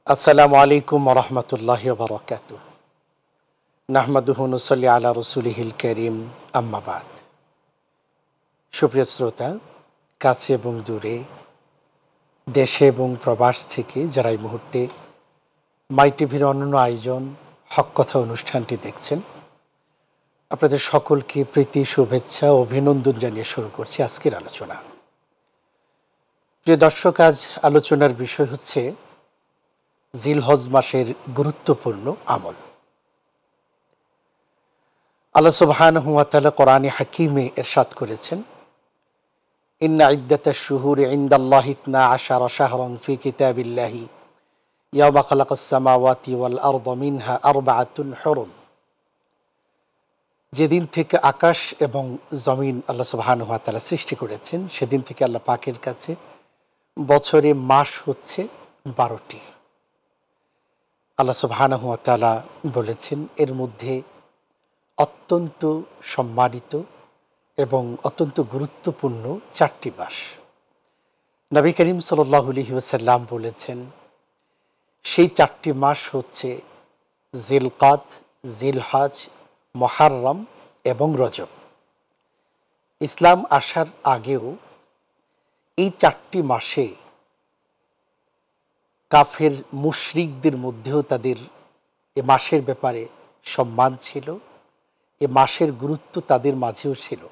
আসসালামু আলাইকুম ওয়া রাহমাতুল্লাহি ওয়া বারাকাতুহু। নাহমাদুহু ওয়া নুসাল্লি আলা রাসূলিহিল কারীম, আম্মা বাদ। সুপ্রিয় শ্রোতা, কাছে এবং দূরে, দেশে এবং প্রবাস থেকে যারা এই মুহূর্তে মাই টিভির অন্যান্য আয়োজন হক কথা অনুষ্ঠানটি দেখছেন, আপনাদের সকলকে প্রীতি, শুভেচ্ছা ও অভিনন্দন জানিয়ে শুরু করছি আজকের আলোচনা। প্রিয় দর্শক, আজ আলোচনার বিষয় হচ্ছে জিলহজ মাসের গুরুত্বপূর্ণ আমল। আল্লাহ সুবহানাহু ওয়া তাআলা কোরআনে হাকিমে ইরশাদ করেছেন, ইন্না ইদ্দাতাশ শুহুরি ইনদাল্লাহি 12 শাহরান ফি কিতাবিল্লাহি ইয়াওমা খালাকাস সামাওয়াতি ওয়াল আরদা মিনহা আরবাআতুন হুরুম। যেদিন থেকে আকাশ এবং জমিন আল্লাহ সুবহানাহু ওয়া তাআলা সৃষ্টি করেছেন, সেদিন থেকে আল্লাহ পাকের কাছে বছরে মাস হচ্ছে 12টি। আল্লাহ সুবহানাহু ওয়া তাআলা বলেছেন, এর মধ্যে অত্যন্ত সম্মানিত এবং অত্যন্ত গুরুত্বপূর্ণ 4টি মাস। নবী করিম সাল্লাল্লাহু আলাইহি ওয়াসাল্লাম বলেছেন, সেই 4টি মাস হচ্ছে জিলকাদ, জিলহজ, মুহররম এবং রজব। ইসলাম আসার আগেও এই 4টি মাসে কাফের মুশরিকদের মধ্যেও তাদের এ মাসের ব্যাপারে সম্মান ছিল, এ মাসের গুরুত্ব তাদের মাঝেও ছিল।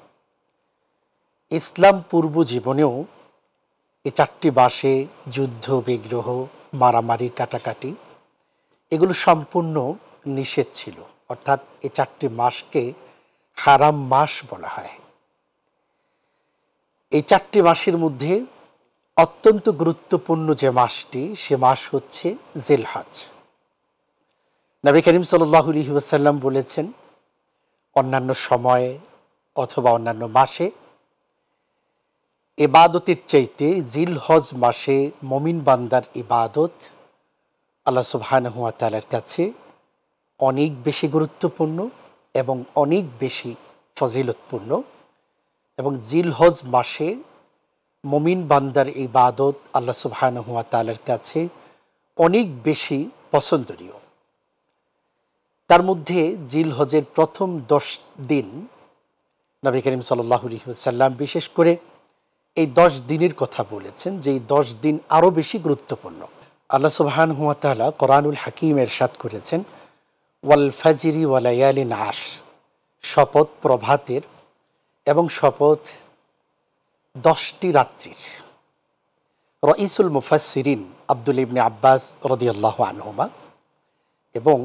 ইসলাম পূর্ব জীবনেও এ 4টি মাসে যুদ্ধ, বিগ্রহ, মারামারি, কাটাকাটি এগুলো সম্পূর্ণ নিষেধ ছিল। অর্থাৎ এই 4টি মাসকে হারাম মাস বলা হয়। এই 4টি মাসের মধ্যে অত্যন্ত গুরুত্বপূর্ণ যে মাসটি, সে মাস হচ্ছে জিলহজ। নবী করিম সাল্লাল্লাহু আলাইহি ওয়াসাল্লাম বলেছেন, অন্যান্য সময়ে অথবা অন্যান্য মাসে ইবাদতের চাইতে জিলহজ মাসে মুমিন বান্দার ইবাদত আল্লাহ সুবহানাহু ওয়া তাআলার কাছে অনেক বেশি গুরুত্বপূর্ণ এবং অনেক বেশি ফজিলতপূর্ণ। এবং জিলহজ মাসে মুমিন বান্দার ইবাদত আল্লাহ সুবহানাহু ওয়া তাআলার কাছে অনেক বেশি পছন্দনীয়। তার মধ্যে জিলহজের প্রথম 10 দিন নবী করিম সাল্লাল্লাহু আলাইহি ওয়াসাল্লাম বিশেষ করে এই 10 দিনের কথা বলেছেন, যে এই 10 দিন আরও বেশি গুরুত্বপূর্ণ। আল্লাহ সুবহানাহু ওয়া তাআলা কোরআনুল হাকিমে ইরশাদ করেছেন, ওয়াল ফাজরি ওয়া লায়ালিন আশর, শপথ প্রভাতের এবং শপথ 10টি রাত্রির। রাইসুল মুফাসসিরিন আব্দুল ইবনে আব্বাস রাদিয়াল্লাহু আনহুমা এবং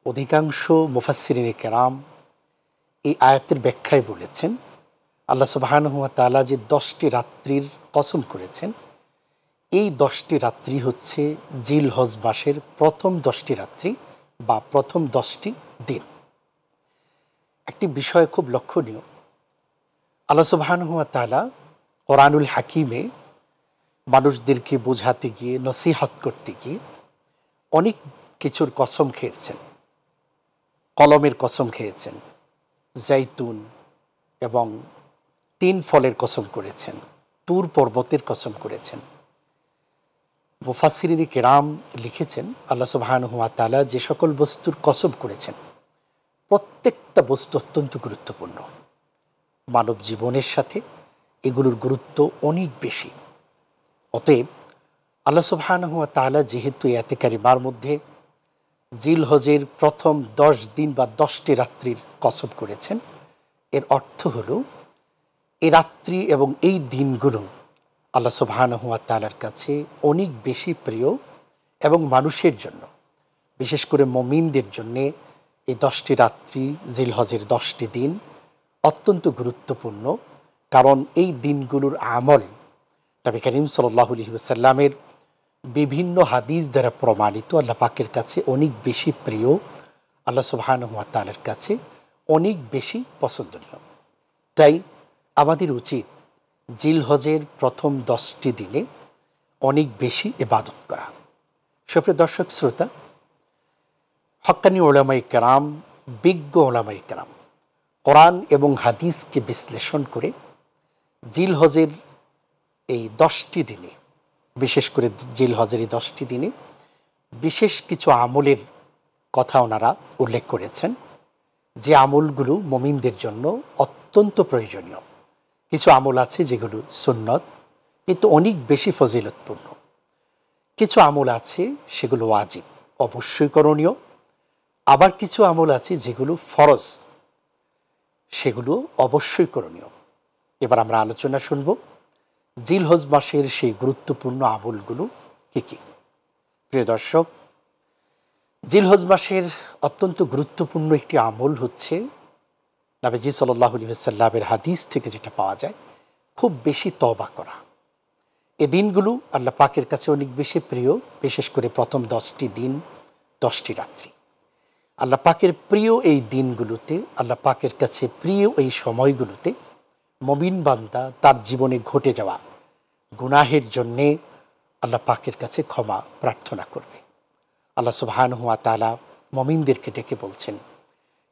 অধিকাংশ মুফাসসিরিনে কেরাম এই আয়াতের ব্যাখ্যায় বলেছেন, আল্লাহ সুবহানাহু ওয়া তাআলা যে 10টি রাত্রির কসম করেছেন, এই 10টি রাত্রি হচ্ছে জিলহজ মাসের প্রথম 10টি রাত্রি বা প্রথম 10টি দিন। একটি বিষয় খুব লক্ষণীয়, আল্লাহ সুবহানাহু ওয়া তাআলা কোরআনুল হাকিমে মানুষদেরকে বোঝাতে গিয়ে, নসিহত করতে গিয়ে অনেক কিছুর কসম খেয়েছেন। কলমের কসম খেয়েছেন, জাইতুন এবং 3 ফলের কসম করেছেন, তুর পর্বতের কসম করেছেন। মুফাসসিরিনে কেরাম লিখেছেন, আল্লাহ সুবহানাহু ওয়া তাআলা যে সকল বস্তুর কসম করেছেন, প্রত্যেকটা বস্তু অত্যন্ত গুরুত্বপূর্ণ। মানব জীবনের সাথে এগুলোর গুরুত্ব অনেক বেশি। অতএব আল্লাহ সুবহানাহু ওয়া তাআলা যেহেতু আয়াতে কারিমার মধ্যে জিলহজের প্রথম 10 দিন বা 10টি রাত্রির কসম করেছেন, এর অর্থ হলো এই রাত্রি এবং এই দিনগুলো আল্লাহ সুবহানাহু ওয়া তাআলার কাছে অনেক বেশি প্রিয় এবং মানুষের জন্য, বিশেষ করে মুমিনদের জন্যে এই 10টি রাত্রি, জিলহজের 10টি দিন অত্যন্ত গুরুত্বপূর্ণ। কারণ এই দিনগুলোর আমল নবী করিম সাল্লাল্লাহু আলাইহি ওয়াসাল্লামের বিভিন্ন হাদিস দ্বারা প্রমাণিত, আল্লাহ পাকের কাছে অনেক বেশি প্রিয়, আল্লাহ সুবহানাহু ওয়া তাআলার কাছে অনেক বেশি পছন্দনীয়। তাই আমাদের উচিত জিলহজের প্রথম 10টি দিনে অনেক বেশি ইবাদত করা। সুপ্রিয় দর্শক শ্রোতা, হক্কানি উলামায়ে কেরাম, বিজ্ঞ উলামায়ে কেরাম কোরআন এবং হাদিসকে বিশ্লেষণ করে জিলহজের এই 10টি দিনে, বিশেষ করে জিলহজের এই 10টি দিনে বিশেষ কিছু আমলের কথা ওনারা উল্লেখ করেছেন, যে আমলগুলো মুমিনদের জন্য অত্যন্ত প্রয়োজনীয়। কিছু আমল আছে যেগুলো সুন্নত কিন্তু অনেক বেশি ফজিলতপূর্ণ, কিছু আমল আছে সেগুলো ওয়াজিব, অবশ্যই করণীয়। আবার কিছু আমল আছে যেগুলো ফরজ, সেগুলো অবশ্যই করণীয়। এবার আমরা আলোচনা শুনব জিলহজ মাসের সেই গুরুত্বপূর্ণ আমলগুলো কি কি। প্রিয় দর্শক, জিলহজ মাসের অত্যন্ত গুরুত্বপূর্ণ একটি আমল হচ্ছে নবীজি সাল্লাল্লাহু আলাইহি ওয়াসাল্লামের হাদিস থেকে যেটা পাওয়া যায়, খুব বেশি তওবা করা। এই দিনগুলো আল্লাহ পাকের কাছে অনেক বেশি প্রিয়, বিশেষ করে প্রথম 10টি দিন 10টি রাত্রি। আল্লাহ পাকের প্রিয় এই দিনগুলোতে, আল্লাহ পাকের কাছে প্রিয় এই সময়গুলোতে মুমিন বান্দা তার জীবনে ঘটে যাওয়া গুনাহের জন্যে আল্লাহ পাকের কাছে ক্ষমা প্রার্থনা করবে। আল্লাহ সুবহানাহু ওয়া তাআলা মুমিনদেরকে ডেকে বলছেন,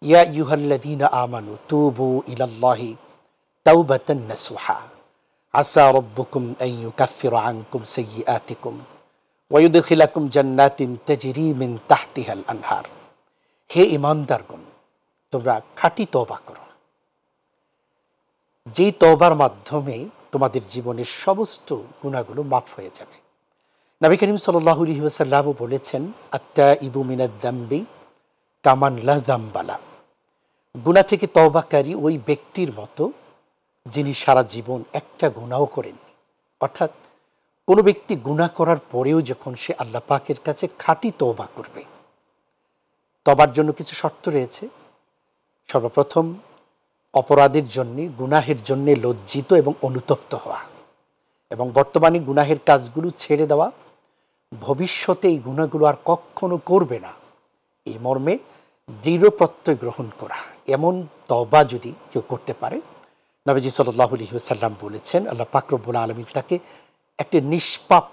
ইয়া আইয়ুহাল্লাযীনা আমানু তুবু ইলাল্লাহি তাওবাতান নাসুহা আসা রাব্বুকুম আন ইউকাফিরা আনকুম সাইয়্যাতিকুম ওয়া ইউদখিলাকুম জান্নাতিন তাজরি মিন তাহতিহাল আনহার। হে ঈমানদারগণ, তোমরা খাঁটি তওবা করো, যেই তওবার মাধ্যমে তোমাদের জীবনের সমস্ত গুনাহগুলো মাফ হয়ে যাবে। নবী করিম সাল্লাল্লাহু আলাইহি ওয়াসাল্লামও বলেছেন, আত্তাইবু মিনাদ যামবি কামান লা যামবালা। গুনাহ থেকে তওবাকারী ওই ব্যক্তির মতো যিনি সারা জীবন একটা গুনাহও করেননি। অর্থাৎ কোনো ব্যক্তি গুনাহ করার পরেও যখন সে আল্লাহ পাকের কাছে খাঁটি তওবা করবে, তওবার জন্য কিছু শর্ত রয়েছে। সর্বপ্রথম, অপরাধের জন্যে, গুনাহের জন্যে লজ্জিত এবং অনুতপ্ত হওয়া, এবং বর্তমানে গুনাহের কাজগুলো ছেড়ে দেওয়া, ভবিষ্যতে এই গুনাহগুলো আর কখনো করবে না এই মর্মে দৃঢ় প্রত্যয় গ্রহণ করা। এমন তওবা যদি কেউ করতে পারে, নবীজি সাল্লাল্লাহু আলাইহি ওয়াসাল্লাম বলেছেন, আল্লাহ পাক রব্বুল আলামিন তাকে একটি নিষ্পাপ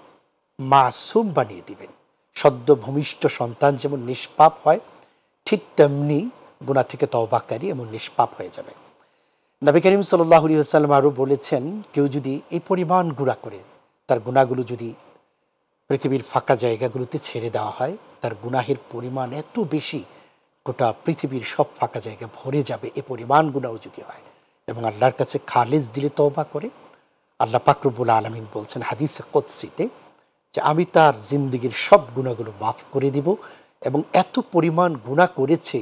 মাসুম বানিয়ে দিবেন। সদ্য ভূমিষ্ঠ সন্তান যেমন নিষ্পাপ হয়, ঠিক তেমনি গুনাহ থেকে তওবাকারী এমন নিষ্পাপ হয়ে যাবে। নবী করিম সাল্লাল্লাহু আলাইহি ওয়াসাল্লাম আরও বলেছেন, কেউ যদি এই পরিমাণ গুনাহ করে, তার গুনাহগুলো যদি পৃথিবীর ফাঁকা জায়গাগুলোতে ছেড়ে দেওয়া হয়, তার গুনাহের পরিমাণ এত বেশি, গোটা পৃথিবীর সব ফাঁকা জায়গা ভরে যাবে। এ পরিমাণ গুনাহ যদি হয় এবং আল্লাহর কাছে খালেস দিলে তওবা করে, আল্লাহ পাক রব্বুল আলামিন বলছেন হাদিসে কুদসিতে যে আমি তার জিন্দেগীর সব গুনাহগুলো মাফ করে দিব, এবং এত পরিমাণ গুনাহ করেছে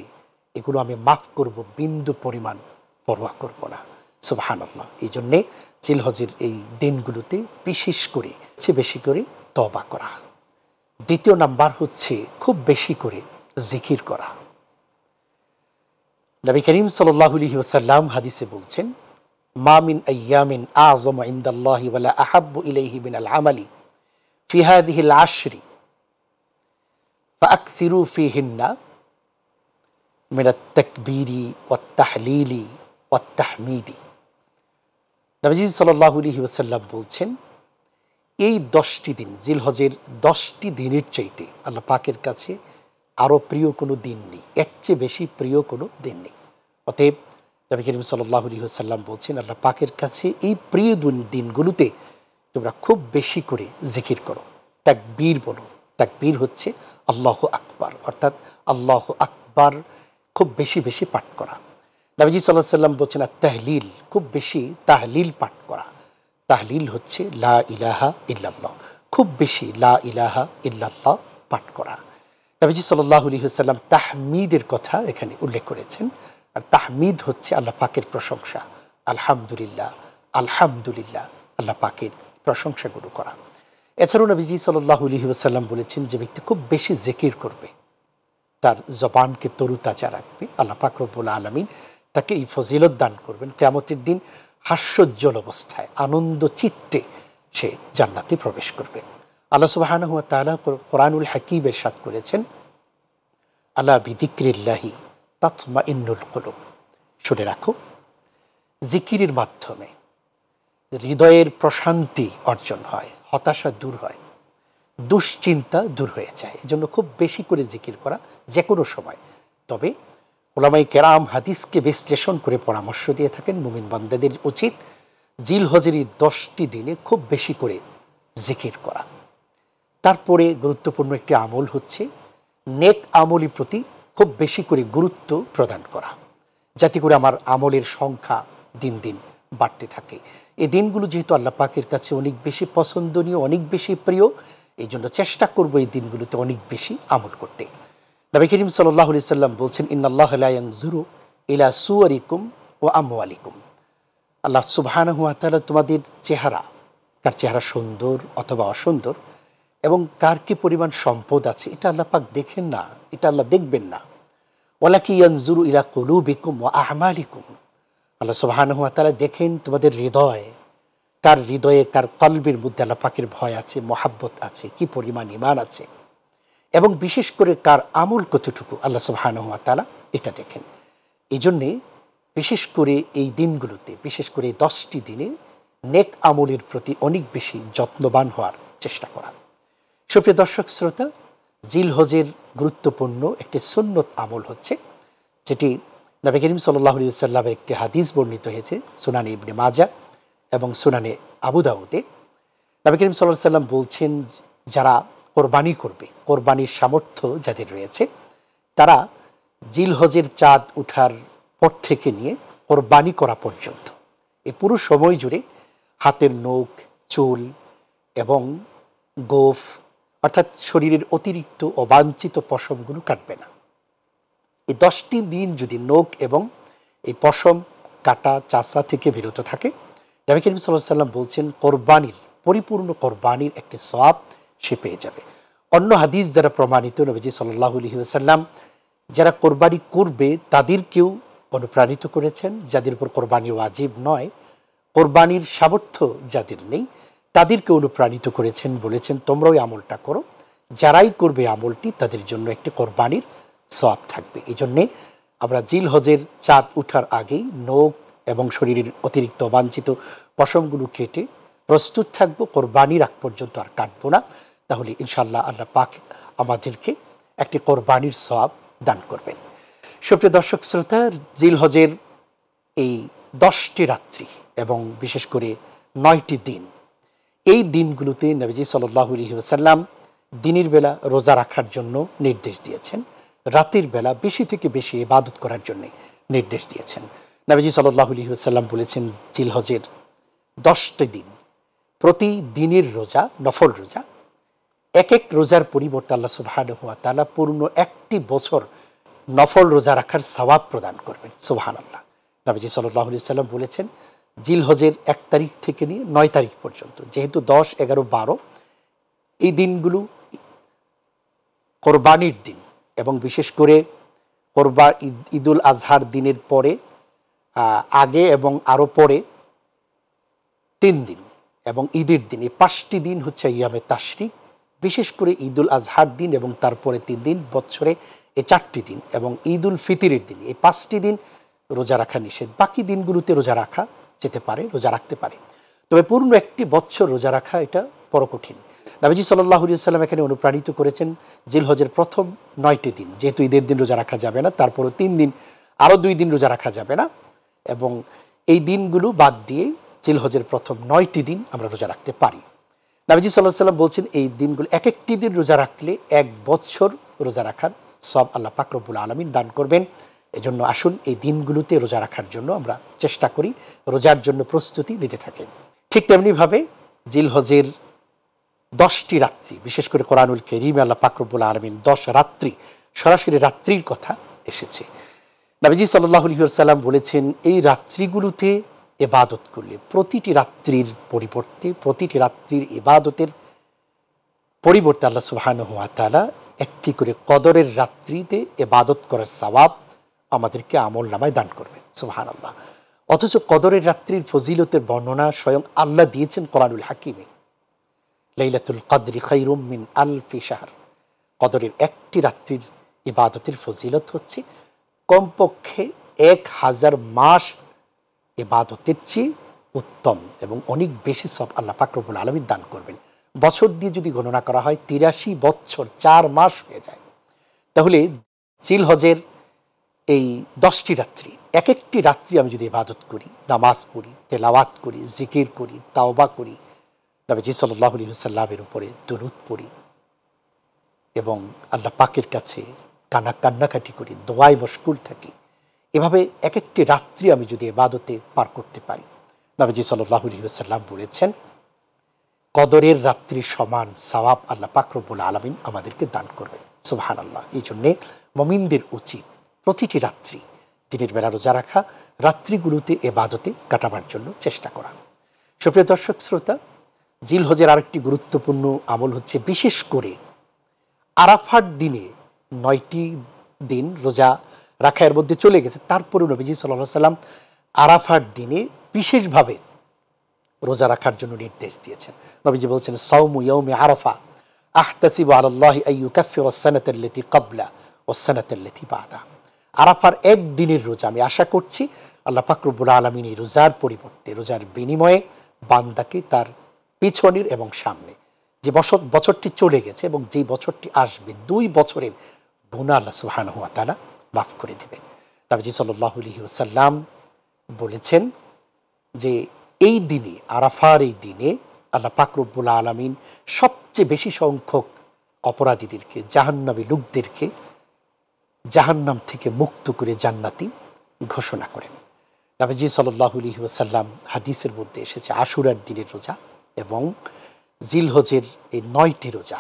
এগুলো আমি মাফ করব, বিন্দু পরিমাণ পরোয়া করব না। সুবহানাল্লাহ। এই জন্যে জিলহজের এই দিনগুলোতে বিশেষ করে বেশি করে তওবা করা। দ্বিতীয় নাম্বার হচ্ছে খুব বেশি করে জিকির করা। নবী করিম সাল্লাল্লাহু আলাইহি ওয়াসাল্লাম হাদিসে বলছেন, মা মিন আইয়ামিন আযমু ইনদাল্লাহি ওয়ালা আহাব্বু ইলাইহি মিনাল আমালি ফি হাযিহিল আশরি ফাআকসিরু ফিহিন্না মিনাত তাকবীরি ওয়াত তাহলিলি ওয়াত তাহমিদি। নবীজি সাল্লাল্লাহু আলাইহি ওয়াসাল্লাম বলছেন, এই 10টি দিন, জিলহজের 10টি দিনের চাইতে আল্লাহ পাকের কাছে আরও প্রিয় কোনো দিন নেই, এর চেয়ে বেশি প্রিয় কোনো দিন নেই। অতএব নবী করিম সাল্লাল্লাহু আলাইহি ওয়াসাল্লাম বলছেন, আল্লাহ পাকের কাছে এই প্রিয় দিনগুলোতে তোমরা খুব বেশি করে জিকির করো, তাকবীর বলো। তাকবীর হচ্ছে আল্লাহু আকবার, অর্থাৎ আল্লাহু আকবার খুব বেশি বেশি পাঠ করা। নবীজি সাল্লাল্লাহু আলাইহি ওয়াসাল্লাম বলছেন আর তাহলিল, খুব বেশি তাহলিল পাঠ করা। তাহলিল হচ্ছে লা ইলাহা ইল্লাল্লাহ, খুব বেশি লা ইলাহা ইল্লাল্লাহ পাঠ করা। নবীজি সাল্লাল্লাহু আলাইহি ওয়াসাল্লাম তাহমিদের কথা এখানে উল্লেখ করেছেন। আর তাহমিদ হচ্ছে আল্লাহ পাকের প্রশংসা, আলহামদুলিল্লাহ আলহামদুলিল্লাহ, আল্লাহ পাকের প্রশংসাগুলো করা। এছাড়াও নবীজি সাল্লাল্লাহু আলাইহি ওয়াসাল্লাম বলেছেন, যে ব্যক্তি খুব বেশি জিকির করবে, তার জবানকে তরুতাজা রাখবে, আল্লাহ পাক রব্বুল আলামিন তাকে এই ফজিলত দান করবেন। কিয়ামতের দিন হাস্যোজ্জ্বল অবস্থায় আনন্দ চিত্তে সে জান্নাতে প্রবেশ করবে। আল্লাহ সুবহানাহু ওয়া তাআলা কোরআনুল হাকীম ইরশাদ করেছেন, আলা বিযিকরিল্লাহি তাতমাইন্নুল কুলুব। শুনে রাখো, জিকিরের মাধ্যমে হৃদয়ের প্রশান্তি অর্জন হয়, হতাশা দূর হয়, দুশ্চিন্তা দূর হয়ে যায়। এজন্য খুব বেশি করে জিকির করা যে কোনো সময়। তবে উলামায়ে কেরাম হাদিসকে বিশ্লেষণ করে পরামর্শ দিয়ে থাকেন, মুমিন বান্দাদের উচিত জিলহজের 10টি দিনে খুব বেশি করে জিকির করা। তারপরে গুরুত্বপূর্ণ একটি আমল হচ্ছে নেক আমলের প্রতি খুব বেশি করে গুরুত্ব প্রদান করা, যাতে করে আমার আমলের সংখ্যা দিন দিন বাড়তে থাকে। এই দিনগুলো যেহেতু আল্লাহ পাকের কাছে অনেক বেশি পছন্দনীয়, অনেক বেশি প্রিয়, এই জন্য চেষ্টা করবো এই দিনগুলোতে অনেক বেশি আমল করতে। নবী করিম সাল্লাল্লাহু আলাইহি সাল্লাম বলছেন, ইন্নাল্লাহা লা ইয়ানজুরু ইলা সুওয়ারিকুম ওয়া আমওয়ালিকুম। আল্লাহ সুবহানাহু ওয়া তাআলা তোমাদের চেহারা, কার চেহারা সুন্দর অথবা অসুন্দর এবং কার কি পরিমাণ সম্পদ আছে, এটা আল্লাহ পাক দেখেন না, এটা আল্লাহ দেখবেন না। ওয়ালাকিন ইয়ানজুরু ইলা কুলুবিকুম ওয়া আ'মালিকুম। আল্লাহ সুবহানাহু ওয়া তাআলা দেখেন তোমাদের হৃদয়, কার হৃদয়ে, কার কলবের মধ্যে আল্লাহ পাকের ভয় আছে, মহাব্বত আছে, কি পরিমাণ ঈমান আছে, এবং বিশেষ করে কার আমল কতটুকু আল্লাহ সুবহানাহু ওয়া তাআলা এটা দেখেন। এই জন্যে বিশেষ করে এই দিনগুলোতে, বিশেষ করে এই 10টি দিনে নেক আমলের প্রতি অনেক বেশি যত্নবান হওয়ার চেষ্টা করা। সুপ্রিয় দর্শক শ্রোতা, জিলহজের গুরুত্বপূর্ণ একটি সুন্নত আমল হচ্ছে, যেটি নবী করিম সাল্লাল্লাহু আলাইহি ওয়াসাল্লামের একটি হাদিস বর্ণিত হয়েছে সুনানে ইবনে মাজাহ এবং সুনানে আবু দাউদে। নবী করিম সাল্লাল্লাহু আলাইহি ওয়াসাল্লাম বলছেন, যারা কোরবানি করবে, কোরবানির সামর্থ্য যাদের রয়েছে, তারা জিলহজের চাঁদ ওঠার পর থেকে নিয়ে কোরবানি করা পর্যন্ত এই পুরো সময় জুড়ে হাতের নখ, চুল এবং গোফ অর্থাৎ শরীরের অতিরিক্ত অবাঞ্ছিত পশমগুলো কাটবে না। এই 10টি দিন যদি নখ এবং এই পশম কাটা চাষা থেকে বিরত থাকে, নবী করিম সাল্লাল্লাহু আলাইহি ওয়াসাল্লাম বলছেন কোরবানির, পরিপূর্ণ কোরবানির একটি সওয়াব সে পেয়ে যাবে। অন্য হাদিস যারা প্রমাণিত, নবীজি সাল্লাল্লাহু আলাইহি ওয়াসাল্লাম যারা কোরবানি করবে তাদেরকেও অনুপ্রাণিত করেছেন, যাদের উপর কোরবানি ওয়াজিব নয়, কোরবানির সামর্থ্য যাদের নেই, তাদেরকে অনুপ্রাণিত করেছেন, বলেছেন তোমরাও এই আমলটা করো, যারাই করবে আমলটি তাদের জন্য একটি কোরবানির সওয়াব থাকবে। এই জন্যে আমরা জিলহজের চাঁদ উঠার আগেই নখ এবং শরীরের অতিরিক্ত অবাঞ্ছিত পশমগুলো কেটে প্রস্তুত থাকবো, কোরবানির আগ পর্যন্ত আর কাটবো না। তাহলে ইনশাআল্লাহ আল্লাহ পাক আমাদেরকে একটি কোরবানির সওয়াব দান করবেন। সুপ্রিয় দর্শক শ্রোতা, জিলহজের এই 10টি রাত্রি এবং বিশেষ করে 9টি দিন, এই দিনগুলোতে নবীজি সাল্লাল্লাহু আলাইহি ওয়াসাল্লাম দিনের বেলা রোজা রাখার জন্য নির্দেশ দিয়েছেন, রাতের বেলা বেশি থেকে বেশি ইবাদত করার জন্য নির্দেশ দিয়েছেন। নবীজি সাল্লাল্লাহু আলাইহি ওয়াসাল্লাম বলেছেন, জিলহজের 10টি দিন প্রতি দিনের রোজা, নফল রোজা, এক এক রোজার পরিবর্তে আল্লাহ সুবহানাহু ওয়া তাআলা পূর্ণ একটি বছর নফল রোজা রাখার সওয়াব প্রদান করবেন। সুবহানাল্লাহ। নবীজি সাল্লাল্লাহু আলাইহি ওয়াসাল্লাম বলেছেন, জিলহজের 1 তারিখ থেকে নিয়ে 9 তারিখ পর্যন্ত, যেহেতু 10, 11, 12 এই দিনগুলো কোরবানির দিন, এবং বিশেষ করে ঈদুল আজহার দিনের পরে, আগে এবং আরও পরে 3 দিন এবং ঈদের দিন, এই 5টি দিন হচ্ছে ইয়ামে তাশরিক। বিশেষ করে ঈদুল আজহার দিন এবং তারপরে 3 দিন, বছরে এই 4টি দিন, এবং ঈদুল ফিতরের দিন, এই 5টি দিন রোজা রাখা নিষেধ। বাকি দিনগুলোতে রোজা রাখা যেতে পারে, রোজা রাখতে পারে, তবে পূর্ণ একটি বছর রোজা রাখা এটা বড় কঠিন। নবীজি সাল্লাল্লাহু আলাইহি ওয়াসাল্লাম এখানে অনুপ্রাণিত করেছেন জিলহজের প্রথম 9টি দিন, যেহেতু ঈদের দিন রোজা রাখা যাবে না, তারপরও 3 দিন, আরও 2 দিন রোজা রাখা যাবে না, এবং এই দিনগুলো বাদ দিয়ে জিলহজের প্রথম 9টি দিন আমরা রোজা রাখতে পারি। নবীজি সাল্লাল্লাহু আলাইহি ওয়াসাল্লাম বলছেন, এই দিনগুলো এক একটি দিন রোজা রাখলে 1 বছর রোজা রাখার সওয়াব আল্লাহ পাক রব্বুল আলামিন দান করবেন। এজন্য আসুন এই দিনগুলোতে রোজা রাখার জন্য আমরা চেষ্টা করি, রোজার জন্য প্রস্তুতি নিতে থাকি। ঠিক তেমনিভাবে জিলহজের 10টি রাত্রি, বিশেষ করে কোরআনুল কারীমে আল্লাহ পাক রব্বুল আলামিন 10 রাত্রি, সরাসরি রাত্রির কথা এসেছে। নবীজি সাল্লাল্লাহু আলাইহি ওয়াসাল্লাম বলেছেন, এই রাত্রিগুলোতে ইবাদত করলে, প্রতিটি রাত্রির পরিবর্তে, প্রতিটি রাত্রির ইবাদতের পরিবর্তে আল্লাহ সুবহানাহু ওয়া তাআলা একটি করে কদরের রাত্রিতে ইবাদত করার সওয়াব আমাদেরকে আমল নামায় দান করবেন। সুবহানাল্লাহ। অথচ কদরের রাত্রির ফজিলতের বর্ণনা স্বয়ং আল্লাহ দিয়েছেন কোরআনুল হাকিমে। লাইলাতুল কদরি খায়রুম মিন আলফি শাহর। কদরের একটি রাত্রির ইবাদতের ফজিলত হচ্ছে কমপক্ষে 1000 মাস ইবাদতের চেয়ে উত্তম এবং অনেক বেশি সব আল্লাহ পাক রব্বুল আলামিন দান করবেন। বছর দিয়ে যদি গণনা করা হয় 83 বছর 4 মাস হয়ে যায়। তাহলে জিলহজের এই 10টি রাত্রি, এক একটি রাত্রি আমি যদি ইবাদত করি, নামাজ পড়ি, তেলাওয়াত করি, জিকির করি, তাওবা করি, নবীজি সাল্লাল্লাহু আলাইহি ওয়াসাল্লামের উপরে দরুদ পড়ি, এবং আল্লাহ পাকের কাছে কান্নাকাটি করি, দোয়ায় মশগুল থাকি, এভাবে এক একটি রাত্রি আমি যদি ইবাদতে পার করতে পারি, নবীজি সাল্লাল্লাহু আলাইহি ওয়াসাল্লাম বলেছেন কদরের রাত্রি সমান সওয়াব আল্লাহ পাক রব্বুল আলামিন আমাদেরকে দান করবেন। সুবহানাল্লাহ। এই জন্যে মুমিনদের উচিত প্রতিটি রাত্রি দিনের বেলা রোজা রাখা, রাত্রিগুলোতে ইবাদতে কাটাবার জন্য চেষ্টা করা। সুপ্রিয় দর্শক শ্রোতা, জিলহজের আরেকটি গুরুত্বপূর্ণ আমল হচ্ছে বিশেষ করে আরাফার দিনে 9টি দিন রোজা রাখা এর মধ্যে চলে গেছে, তারপরেও নবীজি সাল্লাল্লাহু আলাইহি ওয়াসাল্লাম আরাফার দিনে বিশেষভাবে রোজা রাখার জন্য নির্দেশ দিয়েছেন। নবীজি বলছেন সাওমু ইয়াউমি আরাফা আহতাসিবু আলাল্লাহি আন ইউকাফিরা আস-সানাতা আল্লাতী ক্বাবলা ওয়াস-সানাতা আল্লাতী বা'দা। আরাফার একদিনের রোজা আমি আশা করছি আল্লাহ পাক রব্বুল আলামিন এই রোজার পরিবর্তে, রোজার বিনিময়ে বান্দাকে তার পিছনের এবং সামনে যে বছরটি চলে গেছে এবং যেই বছরটি আসবে 2 বছরের গুনাহ আল্লাহ সুবহানাহু ওয়া তাআলা মাফ করে দিবেন। নবীজি সাল্লাল্লাহু আলাইহি ওয়াসাল্লাম বলেছেন যে এই দিনে, আরাফার এই দিনে আল্লাহ পাক রব্বুল আলামিন সবচেয়ে বেশি সংখ্যক অপরাধীদেরকে, জাহান্নামী লোকদেরকে জাহান্নাম থেকে মুক্ত করে জান্নাতি ঘোষণা করেন। নবীজি সাল্লাল্লাহু আলাইহি ওয়াসাল্লাম হাদিসের মধ্যে এসেছে আশুরার দিনের রোজা এবং জিলহজের এই 9টি রোজা,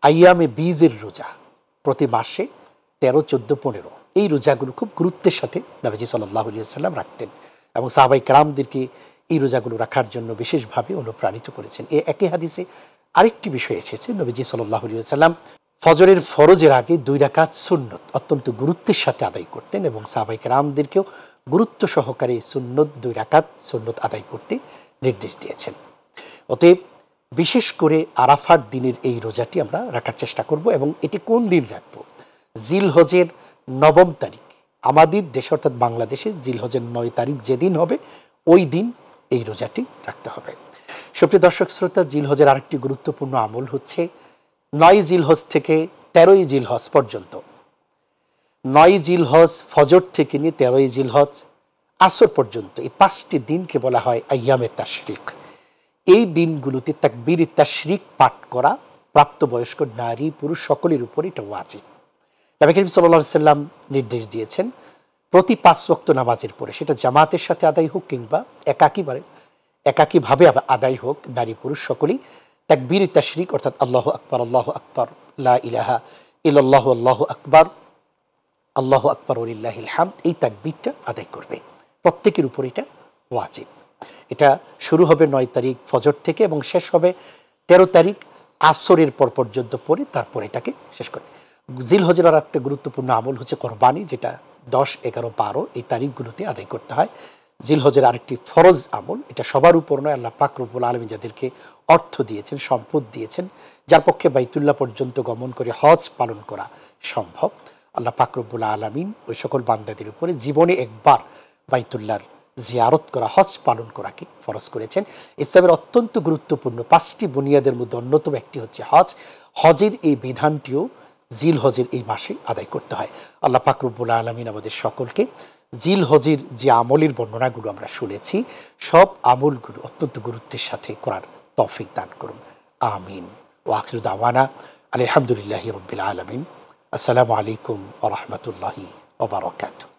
আইয়ামে বীজের রোজা, প্রতি মাসে 13, 14, 15 এই রোজাগুলো খুব গুরুত্বের সাথে নবীজি সাল্লাল্লাহু আলাইহি ওয়াসাল্লাম রাখতেন এবং সাহাবায়ে কেরামদেরকে এই রোজাগুলো রাখার জন্য বিশেষভাবে অনুপ্রাণিত করেছেন। একই হাদিসে আরেকটি বিষয় এসেছে, নবীজি সাল্লাল্লাহু আলাইহি ওয়াসাল্লাম ফজরের ফরজের আগে 2 রাকাত সুন্নত অত্যন্ত গুরুত্বের সাথে আদায় করতেন এবং সাহাবায়ে কেরামদেরকেও গুরুত্ব সহকারে সুন্নত 2 রাকাত সুন্নত আদায় করতে নির্দেশ দিয়েছেন। অতএব বিশেষ করে আরাফার দিনের এই রোজাটি আমরা রাখার চেষ্টা করব এবং এটি কোন দিন রাখবো? জিলহজের 9ম তারিখ, আমাদের দেশে অর্থাৎ বাংলাদেশে জিলহজের 9 তারিখ যেদিন হবে ওই দিন এই রোজাটি রাখতে হবে। সুপ্রিয় দর্শক শ্রোতা, জিলহজের আরেকটি গুরুত্বপূর্ণ আমল হচ্ছে 9 জিলহজ থেকে 13 জিলহজ পর্যন্ত, 9 জিলহজ ফজর থেকে নিয়ে 13 জিলহজ আসর পর্যন্ত এই 5টি দিনকে বলা হয় আইয়ামে তাশরিক। এই দিনগুলোতে তাকবীরে তাশরিক পাঠ করা প্রাপ্তবয়স্ক নারী পুরুষ সকলের উপর এটা ওয়াজিব। নবী করিম সাল্লাল্লাহু আলাইহি ওয়াসাল্লাম নির্দেশ দিয়েছেন প্রতি 5 ওয়াক্ত নামাজের পরে, সেটা জামাতের সাথে আদায় হোক কিংবা একাকীভাবে আদায় হোক, নারী পুরুষ সকলেই তাকবীরে তাশরিক অর্থাৎ আল্লাহু আকবার, লা ইলাহা ইল্লাল্লাহু আল্লাহু আকবার ওয়ালিল্লাহিল হামদ, এই তাকবীরটা আদায় করবে। প্রত্যেকের উপর এটা ওয়াজিব। এটা শুরু হবে 9 তারিখ ফজর থেকে এবং শেষ হবে 13 তারিখ আসরের পর পর্যন্ত পড়ে, তারপর এটাকে শেষ করবে। জিলহজের আর একটা গুরুত্বপূর্ণ আমল হচ্ছে কোরবানি, যেটা 10, 11, 12 এই তারিখগুলোতে আদায় করতে হয়। জিলহজের আরেকটি ফরজ আমল, এটা সবার উপর নয়, আল্লাহ পাক রব্বুল আলামিন যাদেরকে অর্থ দিয়েছেন, সম্পদ দিয়েছেন, যার পক্ষে বাইতুল্লাহ পর্যন্ত গমন করে হজ পালন করা সম্ভব, আল্লাহ পাক রব্বুল আলামিন ওই সকল বান্দাদের উপরে জীবনে একবার বাইতুল্লাহর জিয়ারত করা, হজ পালন করাকে ফরজ করেছেন। ইসলামের অত্যন্ত গুরুত্বপূর্ণ 5টি বুনিয়াদের মধ্যে অন্যতম একটি হচ্ছে হজ। হজের এই বিধানটিও জিলহজের এই মাসে আদায় করতে হয়। আল্লাহ পাক রব্বুল আলামিন আমাদের সকলকে জিলহজের যে আমলের বর্ণনাগুলো আমরা শুনেছি, সব আমলগুলো অত্যন্ত গুরুত্বের সাথে করার তৌফিক দান করুন। আমিন। ওয়া আখিরু দাওয়ানা আলহামদুলিল্লাহি রাব্বিল আলামিন। আসসালামু আলাইকুম ওয়া রাহমাতুল্লাহি ওয়া বারাকাতুহু।